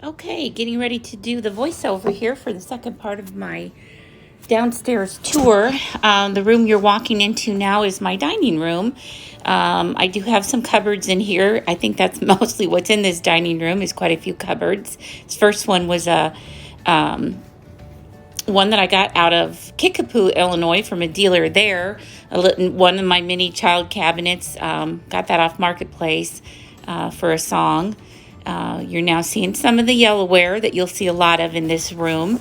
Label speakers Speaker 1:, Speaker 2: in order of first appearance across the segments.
Speaker 1: Okay, getting ready to do the voiceover here for the second part of my downstairs tour. The room you're walking into now is my dining room. I do have some cupboards in here. I think that's mostly what's in this dining room is quite a few cupboards. This first one was a one that I got out of Kickapoo, Illinois from a dealer there. One of my mini child cabinets, got that off Marketplace for a song. You're now seeing some of the yellowware that you'll see a lot of in this room,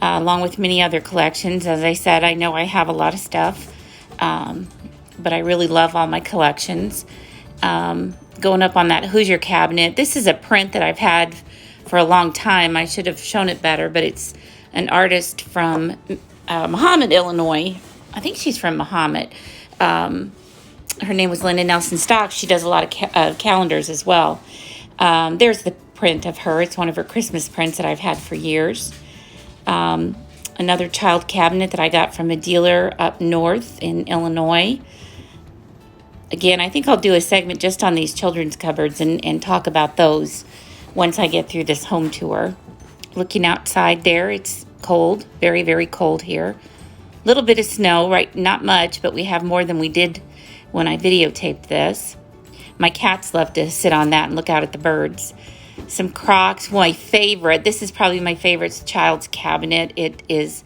Speaker 1: along with many other collections. As I said, I know I have a lot of stuff, but I really love all my collections. Going up on that Hoosier cabinet, this is a print that I've had for a long time. I should have shown it better, but it's an artist from Mahomet, Illinois. I think she's from Mahomet. Her name was Linda Nelson Stock. She does a lot of calendars as well. There's the print of her. It's one of her Christmas prints that I've had for years. Another child cabinet that I got from a dealer up north in Illinois. Again, I think I'll do a segment just on these children's cupboards and talk about those once I get through this home tour. Looking outside there, it's cold, very, very cold here. A little bit of snow, right? Not much, but we have more than we did when I videotaped this. My cats love to sit on that and look out at the birds. Some Crocs, my favorite. This is probably my favorite child's cabinet. It is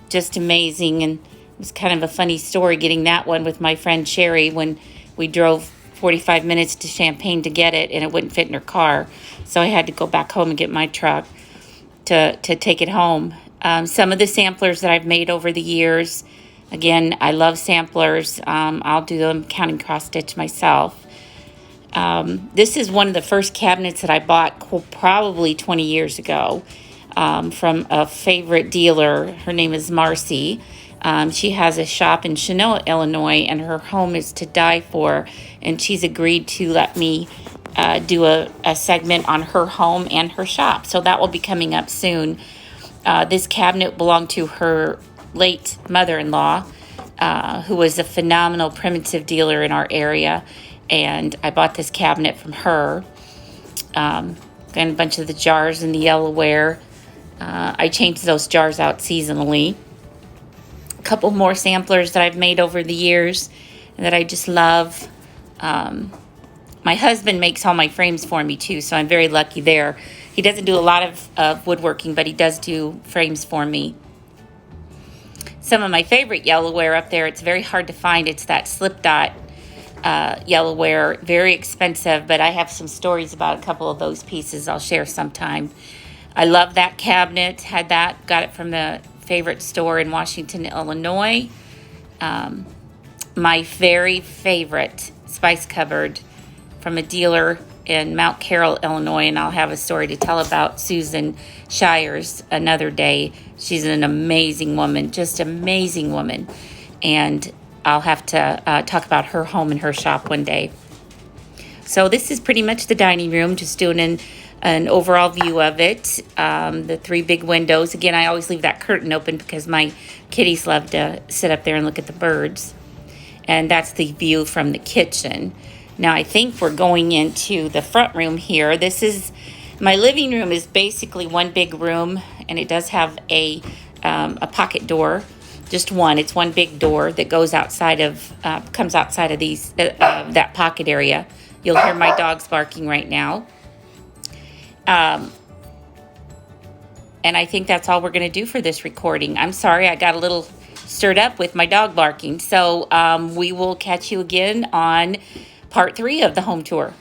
Speaker 1: just amazing, and it was kind of a funny story getting that one with my friend Sherry when we drove 45 minutes to Champaign to get it, and it wouldn't fit in her car. So I had to go back home and get my truck to take it home. Some of the samplers that I've made over the years. Again, I love samplers. I'll do them counting cross stitch myself. This is one of the first cabinets that I bought probably 20 years ago from a favorite dealer. Her name is Marcy. She has a shop in Chenoa, Illinois, and her home is to die for. And she's agreed to let me do a segment on her home and her shop. So that will be coming up soon. This cabinet belonged to her late mother-in-law, who was a phenomenal primitive dealer in our area. And I bought this cabinet from her. And a bunch of the jars and the yellowware. I changed those jars out seasonally. A couple more samplers that I've made over the years and that I just love. My husband makes all my frames for me too, so I'm very lucky there. He doesn't do a lot of woodworking, but he does do frames for me. Some of my favorite yellowware up there, it's very hard to find. It's that slip dot yellowware, very expensive, but I have some stories about a couple of those pieces I'll share sometime. I love that cabinet, got it from the favorite store in Washington, Illinois. My very favorite spice cupboard from a dealer in Mount Carroll, Illinois, and I'll have a story to tell about Susan Shires another day. She's an amazing woman, just amazing woman, and I'll have to talk about her home and her shop one day. So this is pretty much the dining room, just doing an overall view of it. The three big windows. Again, I always leave that curtain open because my kitties love to sit up there and look at the birds. And that's the view from the kitchen. Now I think we're going into the front room here. My living room is basically one big room, and it does have a pocket door. Just one. It's one big door that goes outside of, comes outside of that pocket area. You'll hear my dogs barking right now. And I think that's all we're going to do for this recording. I'm sorry, I got a little stirred up with my dog barking. So we will catch you again on part 3 of the home tour.